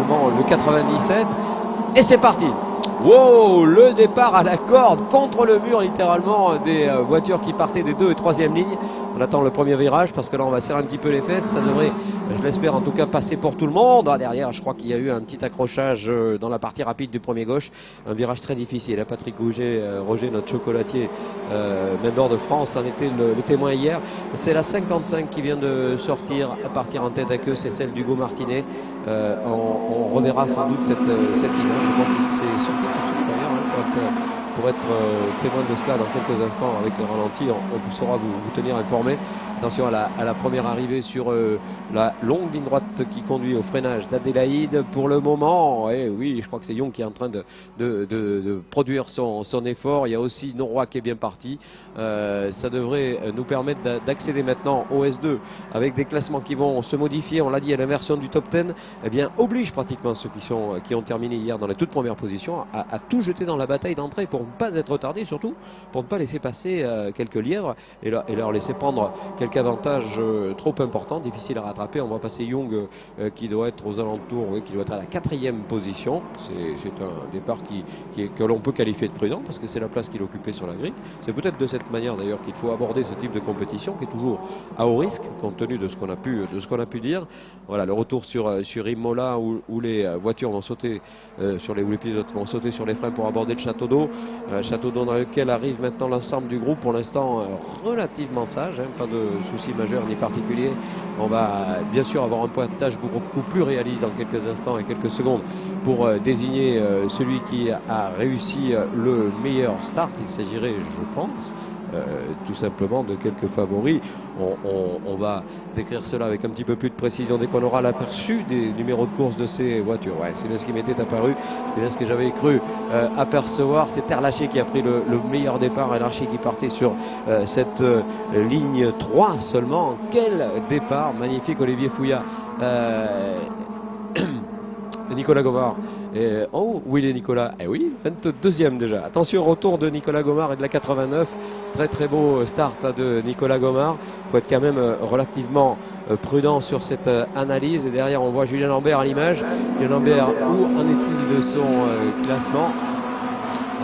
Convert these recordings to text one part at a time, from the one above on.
également le 97. Et c'est parti. Wow, le départ à la corde contre le mur littéralement des voitures qui partaient des 2 et 3e lignes. On attend le premier virage parce que là on va serrer un petit peu les fesses. Ça devrait, je l'espère en tout cas, passer pour tout le monde. Ah, derrière, je crois qu'il y a eu un petit accrochage dans la partie rapide du premier gauche. Un virage très difficile. Patrick Roger, notre chocolatier, main d'or de France, en était le témoin hier. C'est la 55 qui vient de sortir, à partir en tête à queue. C'est celle d'Hugo Martinet. On reverra sans doute cette image. Je crois qu'il s'est sorti tout de suite d'ailleurs, pour être témoin de cela dans quelques instants avec le ralenti. On saura vous tenir informé. Attention à la première arrivée sur la longue ligne droite qui conduit au freinage d'Adélaïde. Pour le moment, et oui, je crois que c'est Young qui est en train de produire son effort. Il y a aussi Noroy qui est bien parti. Ça devrait nous permettre d'accéder maintenant au S2 avec des classements qui vont se modifier. On l'a dit, à l'inversion du top 10, eh bien, oblige pratiquement ceux qui ont terminé hier dans les toutes premières positions à tout jeter dans la bataille d'entrée pour ne pas être retardés, surtout pour ne pas laisser passer quelques lièvres et leur laisser prendre quelques avantages trop importants, difficiles à rattraper. On va passer Young qui doit être aux alentours, oui, qui doit être à la 4e position. C'est un départ que l'on peut qualifier de prudent parce que c'est la place qu'il occupait sur la grille. C'est peut-être de cette manière d'ailleurs qu'il faut aborder ce type de compétition qui est toujours à haut risque compte tenu de ce qu'on a pu dire. Voilà, le retour sur Imola où les voitures vont sauter où les pilotes vont sauter sur les freins pour aborder le château d'eau. Château d'eau dans lequel arrive maintenant l'ensemble du groupe, pour l'instant relativement sage, pas de soucis majeurs ni particuliers. On va bien sûr avoir un pointage beaucoup plus réaliste dans quelques instants et quelques secondes pour désigner celui qui a réussi le meilleur start. Il s'agirait, je pense, tout simplement de quelques favoris. On va décrire cela avec un petit peu plus de précision dès qu'on aura l'aperçu des numéros de course de ces voitures. Ouais, c'est bien ce qui m'était apparu, c'est bien ce que j'avais cru apercevoir. C'est Terlaché qui a pris le meilleur départ, Terlaché qui partait sur cette ligne 3 seulement. Quel départ magnifique, Olivier Fouillat. Nicolas Gomard. Oh, où il est Nicolas? Eh oui, 22e déjà. Attention au retour de Nicolas Gomard et de la 89. Très très beau start de Nicolas Gomard. Il faut être quand même relativement prudent sur cette analyse. Et derrière, on voit Julien Lambert à l'image. Julien Lambert, où en est-il de son classement?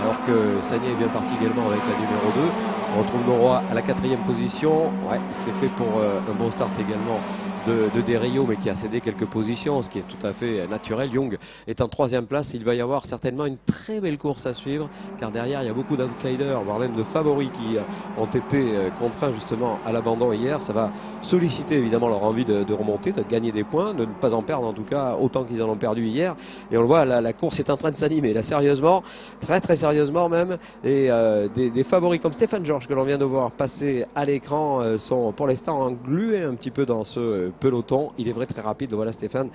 Alors que Sagné est bien parti également avec la numéro 2. On retrouve Noroy à la 4e position. Ouais, c'est fait pour un bon start également de Desrio, mais qui a cédé quelques positions, ce qui est tout à fait naturel. Young est en 3e place. Il va y avoir certainement une très belle course à suivre, car derrière il y a beaucoup d'outsiders, voire même de favoris qui ont été contraints justement à l'abandon hier. Ça va solliciter évidemment leur envie de remonter, de gagner des points, de ne pas en perdre en tout cas autant qu'ils en ont perdu hier. Et on le voit, la course est en train de s'animer là sérieusement, très très sérieusement même. Et des favoris comme Stéphane Georges que l'on vient de voir passer à l'écran sont pour l'instant englués un petit peu dans ce peloton. Il est vrai très rapide, voilà Stéphane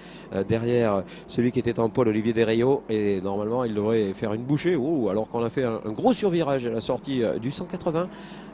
derrière celui qui était en pôle, Olivier Desrio, et normalement il devrait faire une bouchée. Alors qu'on a fait un gros survirage à la sortie du 180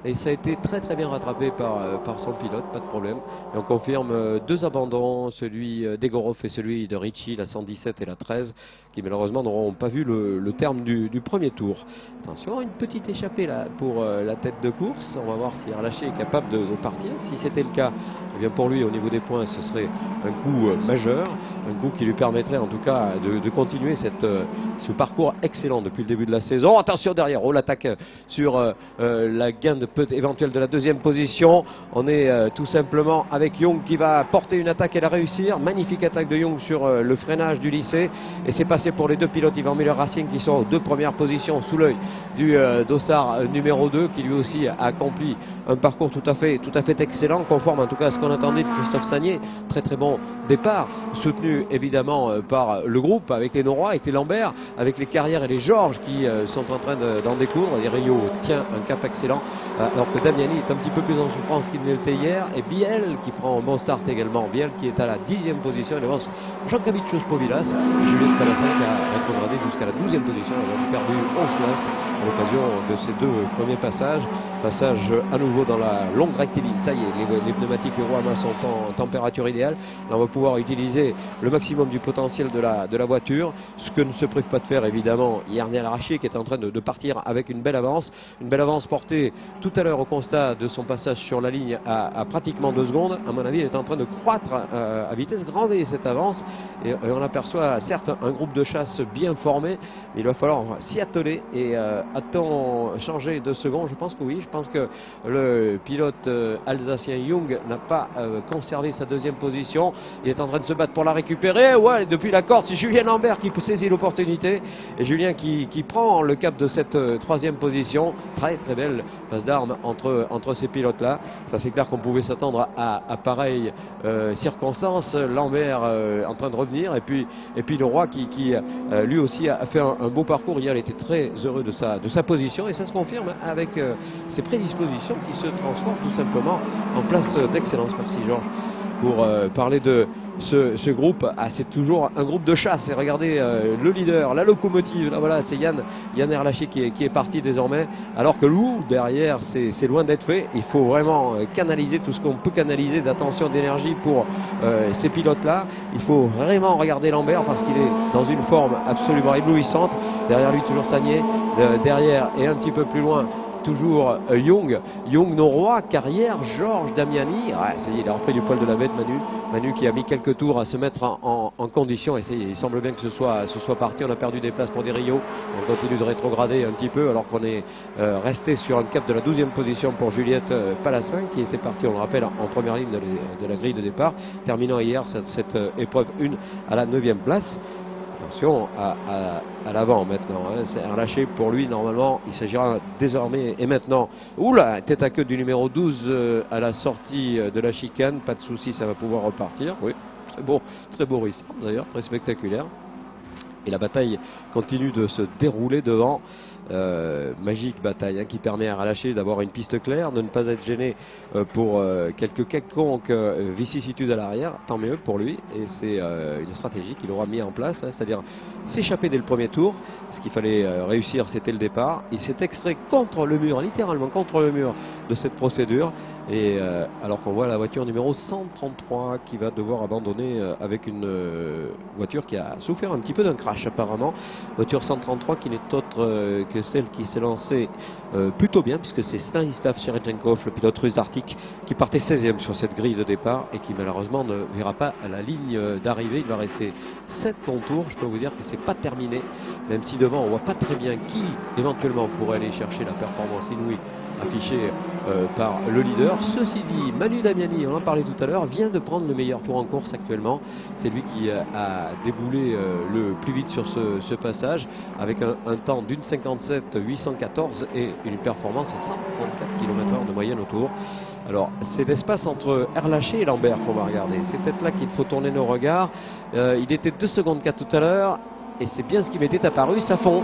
et ça a été très très bien rattrapé par son pilote, pas de problème. Et on confirme 2 abandons, celui d'Egorov et celui de Ricci, la 117 et la 13, qui malheureusement n'auront pas vu le terme du premier tour. Attention, une petite échappée là pour la tête de course. On va voir si Arlaché est capable de partir. Si c'était le cas, eh bien pour lui au niveau des points ce serait un coup majeur, un coup qui lui permettrait en tout cas de continuer ce parcours excellent depuis le début de la saison. Attention derrière, l'attaque sur la gain éventuelle de la 2e position. On est tout simplement avec Young qui va porter une attaque et la réussir. Magnifique attaque de Young sur le freinage du lycée, et c'est passé pour les 2 pilotes Yvan Miller Racing qui sont aux 2 premières positions sous l'œil du dossard numéro 2, qui lui aussi a accompli un parcours tout à fait excellent, conforme en tout cas à ce qu'on attendait de Christophe Sagné. Très très bon départ, soutenu évidemment par le groupe avec les Noroy, avec les Lambert, avec les Carrières et les Georges qui sont en train d'en découdre. Et Rio tient un cap excellent, alors que Damiani est un petit peu plus en souffrance qu'il ne l'était hier. Et Biel qui prend un bon start également, Biel qui est à la 10e position, et devant Jean-Cavicius Povilas. Julien Palassin qui a rétrogradé jusqu'à la 12e position, il a perdu 11 places à l'occasion de ces 2 premiers passages. Passage à nouveau dans la longue rectiligne. Ça y est, les pneumatiques Euroama sont en température idéale. Là, on va pouvoir utiliser le maximum du potentiel de la voiture, ce que ne se prive pas de faire évidemment Yarnel Arraché, qui est en train de partir avec une belle avance portée tout à l'heure au constat de son passage sur la ligne à pratiquement 2 secondes. À mon avis, il est en train de croître à vitesse grand V cette avance, et on aperçoit certes un groupe de chasse bien formé, mais il va falloir s'y atteler. Et a-t-on changé de second? Je pense que oui. Je pense que le pilote alsacien Jung n'a pas conservé sa deuxième position. Il est en train de se battre pour la récupérer. Ouais, depuis la corde, c'est Julien Lambert qui saisit l'opportunité, et Julien qui prend le cap de cette troisième position. Très très belle passe d'armes entre ces pilotes là. Ça, c'est clair qu'on pouvait s'attendre à pareille circonstance. Lambert en train de revenir, et puis le Roi qui lui aussi a fait un beau parcours hier. Il était très heureux de sa position, et ça se confirme avec ses prédispositions qui se transforment tout simplement en place d'excellence. Merci Georges pour parler de ce groupe. C'est toujours un groupe de chasse, et regardez le leader, la locomotive, là voilà, c'est Yann Erlaché qui est parti désormais, alors que Lou derrière, c'est loin d'être fait. Il faut vraiment canaliser tout ce qu'on peut canaliser d'attention, d'énergie pour ces pilotes là. Il faut vraiment regarder Lambert, parce qu'il est dans une forme absolument éblouissante. Derrière lui toujours Sagné, derrière et un petit peu plus loin toujours Jung, Noroy, Carrière, Georges Damiani. Ouais, ça y est, il a repris du poil de la bête, Manu qui a mis quelques tours à se mettre en condition, et ça y est, il semble bien que ce soit parti. On a perdu des places pour des Rio, on continue de rétrograder un petit peu, alors qu'on est resté sur un cap de la 12e position pour Juliette Palassin, qui était partie, on le rappelle, en première ligne de la grille de départ, terminant hier cette épreuve 1 à la 9e place. Attention à l'avant maintenant, hein. C'est un lâché pour lui. Normalement, il s'agira désormais et maintenant, oula, tête à queue du numéro 12 à la sortie de la chicane. Pas de souci, ça va pouvoir repartir. Oui, très beau risque d'ailleurs, très spectaculaire. Et la bataille continue de se dérouler devant. Magique bataille, hein, qui permet à Relâché d'avoir une piste claire, de ne pas être gêné pour quelconque vicissitude à l'arrière. Tant mieux pour lui, et c'est une stratégie qu'il aura mis en place, hein, c'est-à-dire s'échapper dès le premier tour. Ce qu'il fallait réussir, c'était le départ. Il s'est extrait contre le mur, littéralement contre le mur de cette procédure, et alors qu'on voit la voiture numéro 133 qui va devoir abandonner avec une voiture qui a souffert un petit peu d'un crash apparemment. Voiture 133 qui n'est autre que celle qui s'est lancée plutôt bien, puisque c'est Stanislav Cherechenkov, le pilote russe d'Arctic, qui partait 16e sur cette grille de départ, et qui malheureusement ne verra pas à la ligne d'arrivée. Il va rester 7 longs tours. Je peux vous dire que c'est pas terminé, même si devant on voit pas très bien qui éventuellement pourrait aller chercher la performance inouïe affichée par le leader. Ceci dit, Manu Damiani, on en parlait tout à l'heure, vient de prendre le meilleur tour en course actuellement. C'est lui qui a déboulé le plus vite sur ce passage, avec un temps d'une 57,814 et une performance à 134 km/h de moyenne au tour. Alors, c'est l'espace entre Erlaché et Lambert qu'on va regarder. C'est peut-être là qu'il faut tourner nos regards. Il était 2 secondes 4 tout à l'heure, et c'est bien ce qui m'était apparu. Ça fond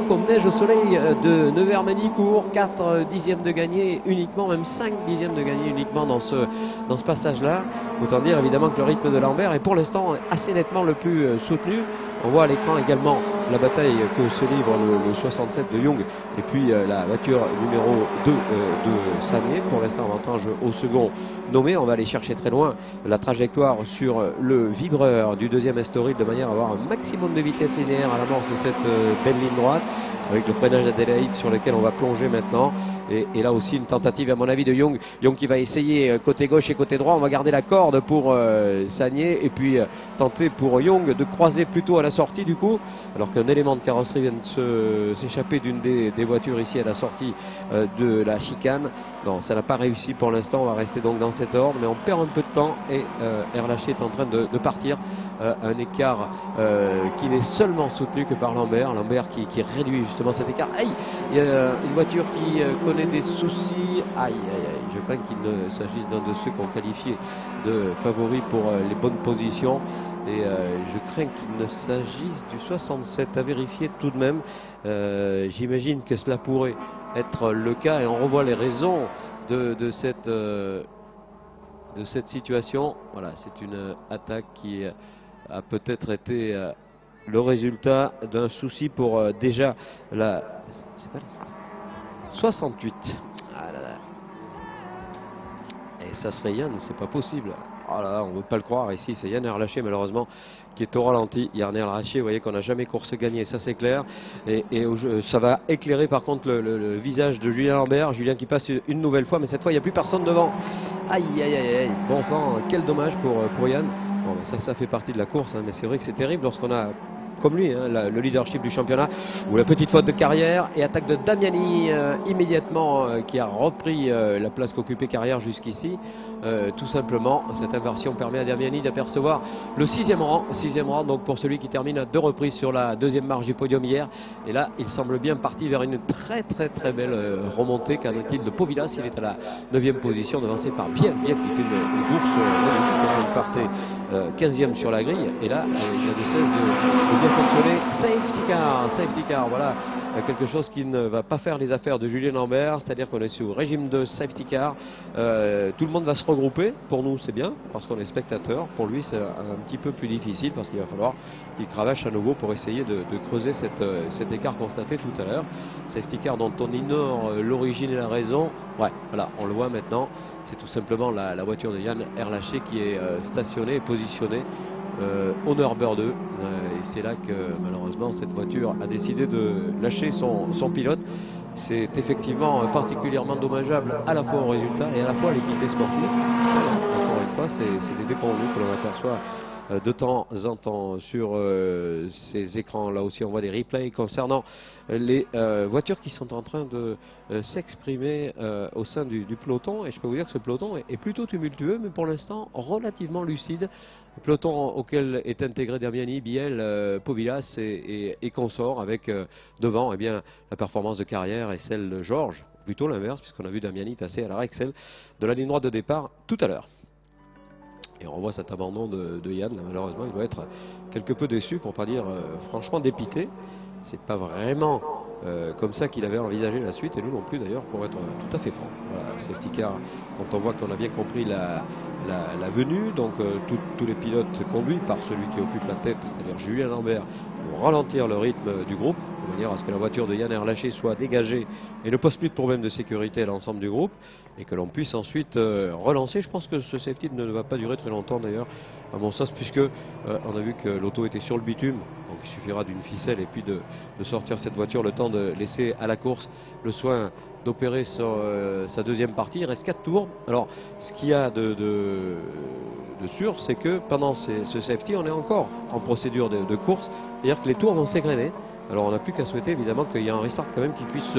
comme neige au soleil de Nevers-Manicourt. 4 dixièmes de gagné uniquement, même 5 dixièmes de gagné uniquement dans ce passage-là. Autant dire évidemment que le rythme de Lambert est pour l'instant assez nettement le plus soutenu. On voit à l'écran également la bataille que se livre le 67 de Jung, et puis la voiture numéro 2 de Sagné. Pour l'instant, avantage au second nommé. On va aller chercher très loin la trajectoire sur le vibreur du deuxième Estoril, de manière à avoir un maximum de vitesse linéaire à l'amorce de cette belle ligne droite, avec le freinage d'Adélaïde sur lequel on va plonger maintenant. Et là aussi une tentative à mon avis de Jung qui va essayer côté gauche et côté droit. On va garder la corde pour Sagné, et puis tenter pour Jung de croiser plutôt à la sortie du coup, alors qu'un élément de carrosserie vient de s'échapper d'une des voitures ici à la sortie de la chicane. Non, ça n'a pas réussi pour l'instant. On va rester donc dans cet ordre, mais on perd un peu de temps, et Erlaché est en train de partir. Un écart qui n'est seulement soutenu que par Lambert qui réduit justement cet écart. Aïe, il y a une voiture qui connaît des soucis. Aïe, je crains qu'il ne s'agisse d'un de ceux qu'on qualifiait de favoris pour les bonnes positions, et je crains qu'il ne s'agisse du 67, à vérifier tout de même. J'imagine que cela pourrait être le cas, et on revoit les raisons de cette situation. Voilà, c'est une attaque qui a peut-être été le résultat d'un souci pour déjà la... C'est pas la 68. Ah là là. Et ça serait Yann, c'est pas possible. Oh là là, on ne veut pas le croire ici, c'est Yann Erlaché malheureusement qui est au ralenti. Yann Erlaché, vous voyez qu'on n'a jamais course gagnée, ça c'est clair. Ça va éclairer par contre le visage de Julien Lambert. Julien qui passe une nouvelle fois, mais cette fois il n'y a plus personne devant. Aïe aïe aïe aïe, bon sang, quel dommage pour Yann. Bon, ça fait partie de la course, hein, mais c'est vrai que c'est terrible lorsqu'on a comme lui, hein, le leadership du championnat, ou la petite faute de Carrière et attaque de Damiani immédiatement qui a repris la place qu'occupait Carrière jusqu'ici. Tout simplement, cette inversion permet à Damiani d'apercevoir le sixième rang donc pour celui qui termine à 2 reprises sur la deuxième marche du podium hier. Et là, il semble bien parti vers une très belle remontée. Qu'en est-il de Povilas? Il est à la 9e position, devancé par Biel qui fait une course magnifique. Il partait 15e sur la grille, et là, il a de cesse de bien fonctionner. Safety car, voilà quelque chose qui ne va pas faire les affaires de Julien Lambert, c'est-à-dire qu'on est sous régime de safety car. Tout le monde va se regrouper. Pour nous, c'est bien, parce qu'on est spectateurs. Pour lui, c'est un petit peu plus difficile, parce qu'il va falloir qu'il cravache à nouveau pour essayer de creuser cet écart constaté tout à l'heure. Safety car dont on ignore l'origine et la raison. Ouais, voilà, on le voit maintenant. C'est tout simplement la voiture de Yann Erlaché qui est stationnée et positionnée au Nürburgring 2. Et c'est là que malheureusement cette voiture a décidé de lâcher son pilote. C'est effectivement particulièrement dommageable à la fois au résultat et à la fois à l'équité sportive. Encore une fois, c'est des déconvenus que l'on aperçoit de temps en temps sur ces écrans. Là aussi on voit des replays concernant les voitures qui sont en train de s'exprimer au sein du peloton, et je peux vous dire que ce peloton est plutôt tumultueux, mais pour l'instant relativement lucide. Le peloton auquel est intégré Damiani, Biel, Povilas et consorts, avec devant eh bien, la performance de Carrière et celle de Georges, plutôt l'inverse, puisqu'on a vu Damiani passer à l'arrêt celle de la ligne droite de départ tout à l'heure. Et on revoit cet abandon de Yann. Là, malheureusement, il doit être quelque peu déçu, pour pas dire franchement dépité. C'est pas vraiment comme ça qu'il avait envisagé la suite, et nous non plus d'ailleurs, pour être tout à fait franc. Voilà, safety car, quand on voit qu'on a bien compris la venue, donc tous les pilotes conduits par celui qui occupe la tête, c'est-à-dire Julien Lambert, pour ralentir le rythme du groupe, de manière à ce que la voiture de Yann Erlaché soit dégagée et ne pose plus de problème de sécurité à l'ensemble du groupe, et que l'on puisse ensuite relancer. Je pense que ce safety ne va pas durer très longtemps d'ailleurs, à mon sens, puisque on a vu que l'auto était sur le bitume, donc il suffira d'une ficelle et puis de sortir cette voiture, le temps de laisser à la course le soin d'opérer sur sa deuxième partie. Il reste 4 tours. Alors ce qu'il y a de sûr, c'est que pendant ce safety, on est encore en procédure de course, c'est-à-dire que les tours vont s'égrener. Alors on n'a plus qu'à souhaiter évidemment qu'il y ait un restart quand même qui puisse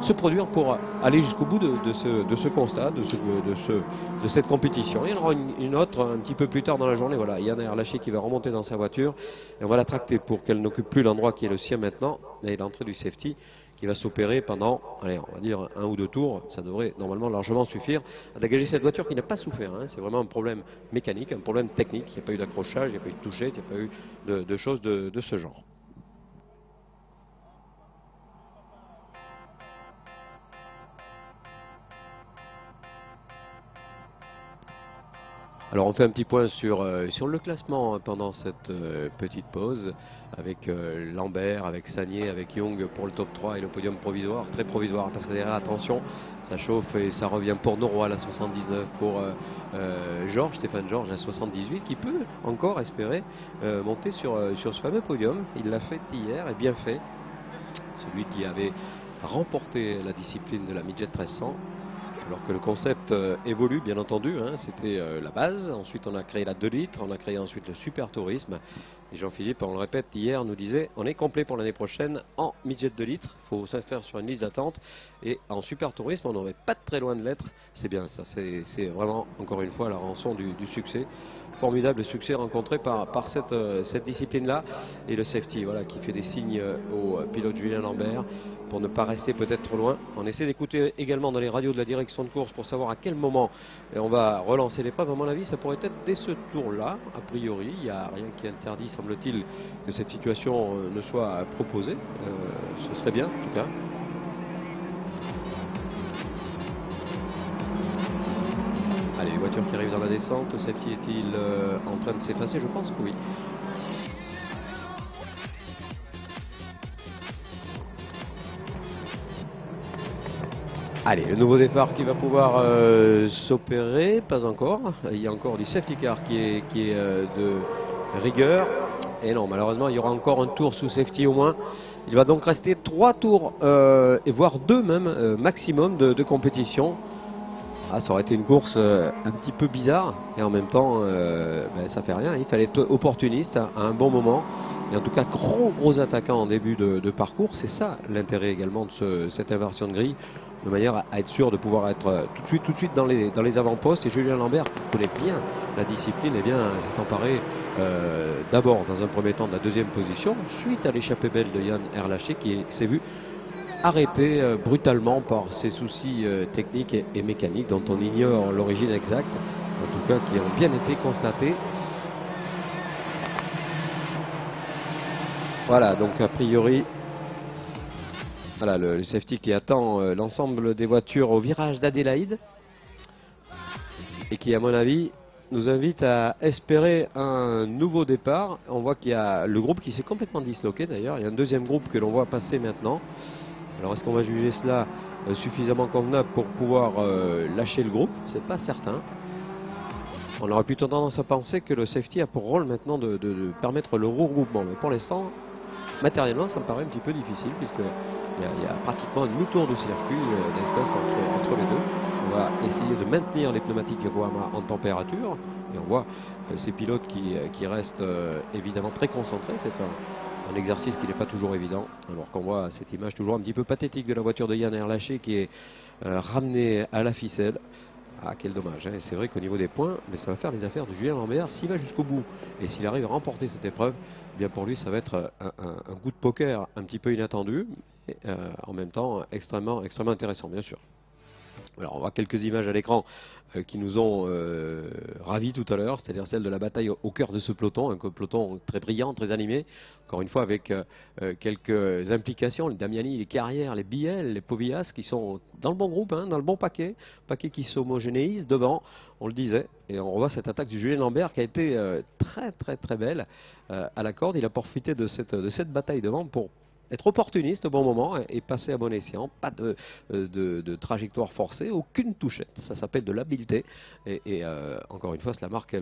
se produire pour aller jusqu'au bout de ce constat, de cette compétition. Il y en aura une autre un petit peu plus tard dans la journée. Voilà, Yann Erlaché qui va remonter dans sa voiture, et on va la tracter pour qu'elle n'occupe plus l'endroit qui est le sien maintenant, et l'entrée du safety qui va s'opérer pendant, allez, on va dire 1 ou 2 tours. Ça devrait normalement largement suffire à dégager cette voiture qui n'a pas souffert, hein. C'est vraiment un problème mécanique, un problème technique. Il n'y a pas eu d'accrochage, il n'y a pas eu de toucher, il n'y a pas eu de choses de ce genre. Alors on fait un petit point sur le classement pendant cette petite pause, avec Lambert, avec Sagné, avec Young pour le top 3 et le podium provisoire, très provisoire, parce que derrière, attention, ça chauffe et ça revient pour Noroy à la 79, pour Stéphane Georges à 78, qui peut encore espérer monter sur ce fameux podium. Il l'a fait hier, et bien fait, celui qui avait remporté la discipline de la midget 1300. Alors que le concept évolue, bien entendu, hein, c'était la base. Ensuite, on a créé la 2 litres, on a créé ensuite le super tourisme. Et Jean-Philippe, on le répète, hier nous disait, on est complet pour l'année prochaine en midget 2 litres. Il faut s'inscrire sur une liste d'attente. Et en super tourisme, on n'aurait pas très loin de l'être. C'est bien ça, c'est vraiment, encore une fois, la rançon du succès. Formidable succès rencontré par cette discipline-là. Et le safety, voilà, qui fait des signes au pilote Julien Lambert pour ne pas rester peut-être trop loin. On essaie d'écouter également dans les radios de la direction de course pour savoir à quel moment on va relancer l'épreuve. À mon avis, ça pourrait être dès ce tour-là. A priori, il n'y a rien qui interdit, semble-t-il, que cette situation ne soit proposée. Ce serait bien, en tout cas. Allez, les voitures qui arrivent dans la descente, le safety est-il en train de s'effacer? Je pense que oui. Allez, le nouveau départ qui va pouvoir s'opérer, pas encore. Il y a encore du safety car qui est de rigueur. Et non, malheureusement, il y aura encore un tour sous safety au moins. Il va donc rester 3 tours, et voire 2 même, maximum de compétition. Ah, ça aurait été une course un petit peu bizarre. Et en même temps, ça fait rien. Il fallait être opportuniste à un bon moment. Et en tout cas, gros attaquant en début de parcours. C'est ça l'intérêt également de cette inversion de grille, de manière à être sûr de pouvoir être tout de suite dans les avant-postes. Et Julien Lambert, qui connaît bien la discipline, eh bien, s'est emparé d'abord dans un premier temps de la deuxième position, suite à l'échappée belle de Yann Erlaché qui s'est vu arrêté brutalement par ses soucis techniques et mécaniques dont on ignore l'origine exacte, en tout cas qui ont bien été constatés. Voilà, donc a priori, voilà le safety qui attend l'ensemble des voitures au virage d'Adélaïde et qui, à mon avis, nous invite à espérer un nouveau départ. On voit qu'il y a le groupe qui s'est complètement disloqué d'ailleurs. Il y a un deuxième groupe que l'on voit passer maintenant. Alors est-ce qu'on va juger cela suffisamment convenable pour pouvoir lâcher le groupe? C'est pas certain. On aurait plutôt tendance à penser que le safety a pour rôle maintenant de permettre le regroupement. Mais pour l'instant, matériellement, ça me paraît un petit peu difficile puisqu'il y a pratiquement un demi-tour de circuit d'espèce entre les deux. On va essayer de maintenir les pneumatiques Yokohama en température et on voit ces pilotes qui restent évidemment très concentrés. C'est un exercice qui n'est pas toujours évident, alors qu'on voit cette image toujours un petit peu pathétique de la voiture de Yann Erlaché qui est ramenée à la ficelle. Ah, quel dommage, hein. C'est vrai qu'au niveau des points, mais ça va faire les affaires de Julien Lambert s'il va jusqu'au bout. Et s'il arrive à remporter cette épreuve, eh bien pour lui, ça va être un coup de poker un petit peu inattendu, et en même temps extrêmement intéressant, bien sûr. Alors on voit quelques images à l'écran qui nous ont ravis tout à l'heure, c'est-à-dire celle de la bataille au cœur de ce peloton, un peloton très brillant, très animé, encore une fois avec quelques implications, les Damiani, les Carrières, les Biel, les Povillas qui sont dans le bon groupe, hein, dans le bon paquet qui s'homogénéise devant, on le disait, et on revoit cette attaque du Julien Lambert qui a été très belle à la corde. Il a profité de cette bataille devant pour être opportuniste au bon moment et passer à bon escient. Pas de trajectoire forcée, aucune touchette. Ça s'appelle de l'habileté. Et encore une fois, cela marque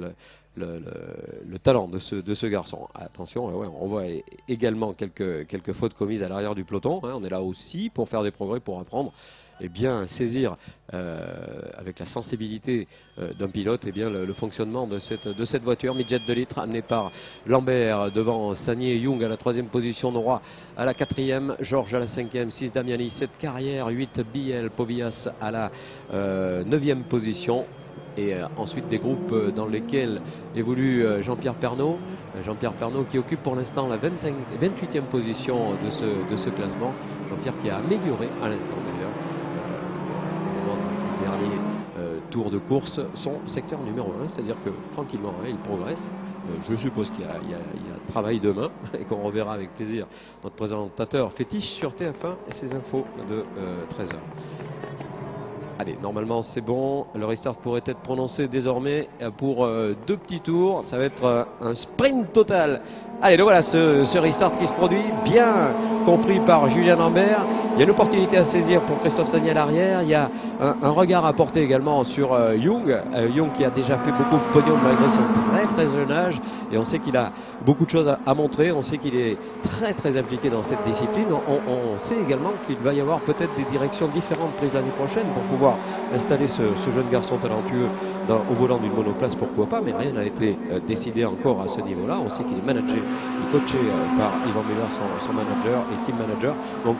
le talent de ce garçon. Attention, ouais, on voit également quelques fautes commises à l'arrière du peloton. Hein. On est là aussi pour faire des progrès, pour apprendre et bien saisir avec la sensibilité d'un pilote et bien le fonctionnement de cette voiture. Midget 2 litres amené par Lambert devant Sagné et Young à la 3e position, Nora à la 4e, Georges à la 5e, 6 Damiani, 7 Carrière, 8 Biel, Povillas à la 9e position. Et ensuite des groupes dans lesquels évolue Jean-Pierre Pernaut. Jean-Pierre Pernaut qui occupe pour l'instant la 28e position de ce classement. Jean-Pierre qui a amélioré à l'instant d'ailleurs au dernier tour de course son secteur numéro 1, c'est-à-dire que tranquillement il progresse. Je suppose qu'il y a travail demain et qu'on reverra avec plaisir notre présentateur fétiche sur TF1 et ses infos de 13h. Allez, normalement c'est bon, le restart pourrait être prononcé désormais pour 2 petits tours, ça va être un sprint total. Allez, donc voilà ce restart qui se produit, bien compris par Julien Lambert. Il y a une opportunité à saisir pour Christophe Sagné à l'arrière, il y a un regard à porter également sur Young. Young qui a déjà fait beaucoup de podium malgré son très jeune âge, et on sait qu'il a beaucoup de choses à montrer, on sait qu'il est très impliqué dans cette discipline. On sait également qu'il va y avoir peut-être des directions différentes prises l'année prochaine pour pouvoir installer ce jeune garçon talentueux au volant d'une monoplace, pourquoi pas, mais rien n'a été décidé encore à ce niveau-là. On sait qu'il est managé et coaché par Yvan Muller, son manager et team manager. Donc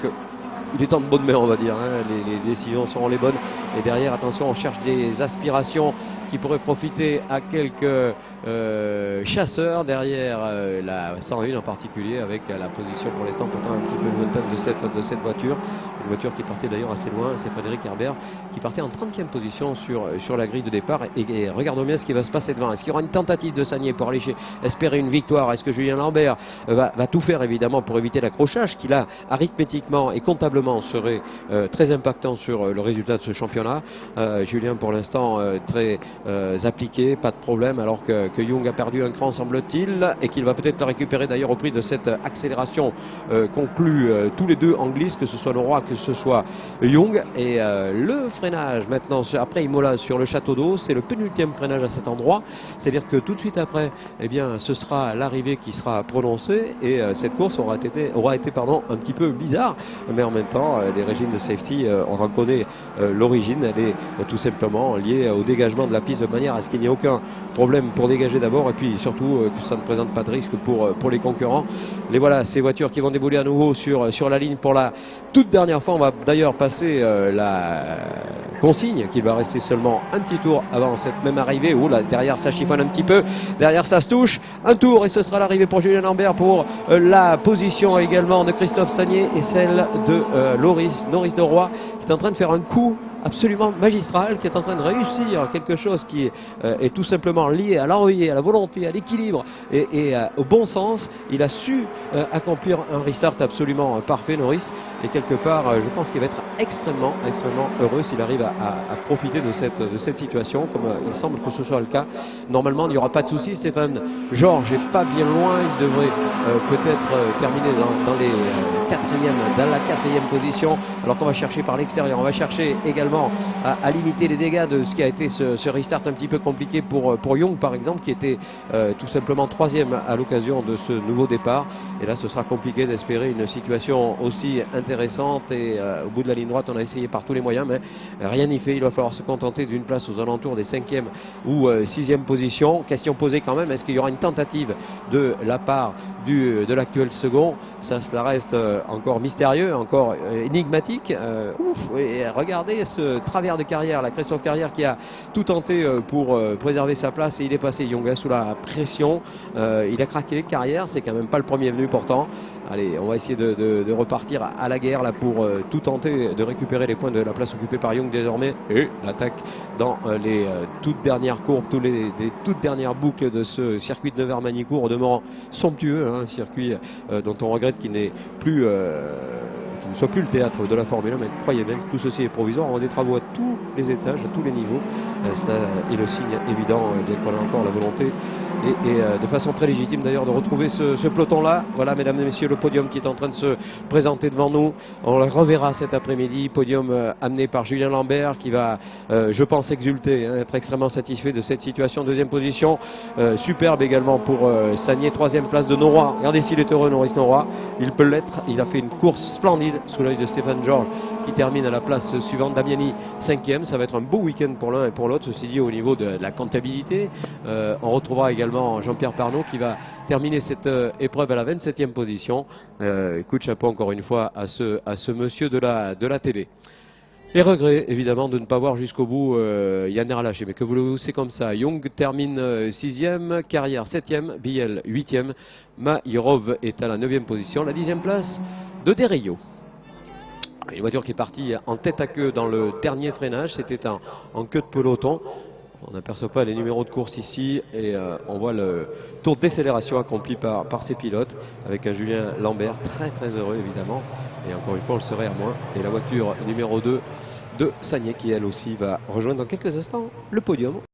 il est en bonne main, on va dire, hein. Les décisions seront les bonnes. Et derrière, attention, on cherche des aspirations qui pourraient profiter à quelques chasseurs derrière la 101 en particulier, avec la position pour l'instant pourtant un petit peu lointaine de cette voiture. Une voiture qui partait d'ailleurs assez loin, c'est Frédéric Herbert qui partait en 30e position sur la grille de départ. Et regardons bien ce qui va se passer devant. Est-ce qu'il y aura une tentative de Sagné pour aller espérer une victoire? Est-ce que Julien Lambert va tout faire évidemment pour éviter l'accrochage, qu'il a arithmétiquement et comptablement indiscutablement serait très impactant sur le résultat de ce championnat. Julien pour l'instant très appliqué, pas de problème, alors que Young a perdu un cran semble-t-il, et qu'il va peut-être le récupérer d'ailleurs au prix de cette accélération conclue tous les deux en glisse, que ce soit Noroa, que ce soit Young. Et le freinage maintenant après Imola sur le château d'eau, c'est le pénultième freinage à cet endroit, c'est-à-dire que tout de suite après, eh bien, ce sera l'arrivée qui sera prononcée, et cette course aura été un petit peu bizarre, mais en même temps les régimes de safety, on en connaît l'origine, elle est tout simplement liée au dégagement de la piste de manière à ce qu'il n'y ait aucun problème pour dégager d'abord, et puis surtout que ça ne présente pas de risque pour les concurrents. Les voilà, ces voitures qui vont débouler à nouveau sur la ligne pour la toute dernière fois. On va d'ailleurs passer la consigne qu'il va rester seulement un petit tour avant cette même arrivée. Oh là, derrière ça chiffonne un petit peu, derrière ça se touche, un tour et ce sera l'arrivée pour Julien Lambert, pour la position également de Christophe Sagné et celle de Norris de Roy, qui est en train de faire un coup absolument magistral, qui est en train de réussir quelque chose qui est tout simplement lié à l'envie, à la volonté, à l'équilibre et au bon sens. Il a su accomplir un restart absolument parfait, Norris, et quelque part je pense qu'il va être extrêmement heureux s'il arrive à profiter de cette situation, comme il semble que ce soit le cas. Normalement il n'y aura pas de souci. Stéphane Georges n'est pas bien loin, il devrait peut-être terminer dans la quatrième position, alors qu'on va chercher par l'extérieur, on va chercher également à limiter les dégâts de ce qui a été ce restart un petit peu compliqué pour Young par exemple, qui était tout simplement troisième à l'occasion de ce nouveau départ. Et là ce sera compliqué d'espérer une situation aussi intéressante, et au bout de la ligne droite on a essayé par tous les moyens, mais rien n'y fait. Il va falloir se contenter d'une place aux alentours des 5e ou 6e positions. Question posée quand même, est-ce qu'il y aura une tentative de la part de l'actuel second? Cela reste encore mystérieux, encore énigmatique. Et regardez ce travers de Carrière, la Christophe Carrière, qui a tout tenté pour préserver sa place, et il est passé Young sous la pression. Il a craqué. Carrière, c'est quand même pas le premier venu pourtant. Allez, on va essayer de repartir à la guerre là pour tout tenter de récupérer les points de la place occupée par Young désormais. Et l'attaque dans les toutes dernières courbes, les toutes dernières boucles de ce circuit de Nevers-Magny-Cours, au demeurant somptueux, un circuit dont on regrette qu'il n'est plus qui ne soit plus le théâtre de la Formule 1, mais croyez bien que tout ceci est provisoire. On a des travaux à tous les étages, à tous les niveaux. Ça est le signe évident, bien qu'on a encore la volonté, et de façon très légitime d'ailleurs, de retrouver ce peloton-là. Voilà, mesdames et messieurs, le podium qui est en train de se présenter devant nous. On le reverra cet après-midi. Podium amené par Julien Lambert, qui va, je pense, exulter, être extrêmement satisfait de cette situation. Deuxième position, superbe également pour Sagné. Troisième place de Noroa. Regardez s'il est heureux, Norris Noroa. Il peut l'être. Il a fait une course splendide sous l'œil de Stéphane Georges, qui termine à la place suivante. Damiani 5e. Ça va être un beau week-end pour l'un et pour l'autre. Ceci dit, au niveau de la comptabilité, on retrouvera également Jean-Pierre Parnot, qui va terminer cette épreuve à la 27e position. Coup de chapeau encore une fois à ce monsieur de la télé. Les regrets évidemment de ne pas voir jusqu'au bout Yann Erlaché, mais que voulez-vous, c'est comme ça. Young termine 6e, Carrière 7e, Biel 8e, Maïrov est à la 9e position. La 10e place de Derillo. Une voiture qui est partie en tête à queue dans le dernier freinage, c'était en queue de peloton. On n'aperçoit pas les numéros de course ici, et on voit le tour de décélération accompli par ses pilotes, avec un Julien Lambert très heureux évidemment, et encore une fois on le serait à moins. Et la voiture numéro 2 de Sagné, qui elle aussi va rejoindre dans quelques instants le podium.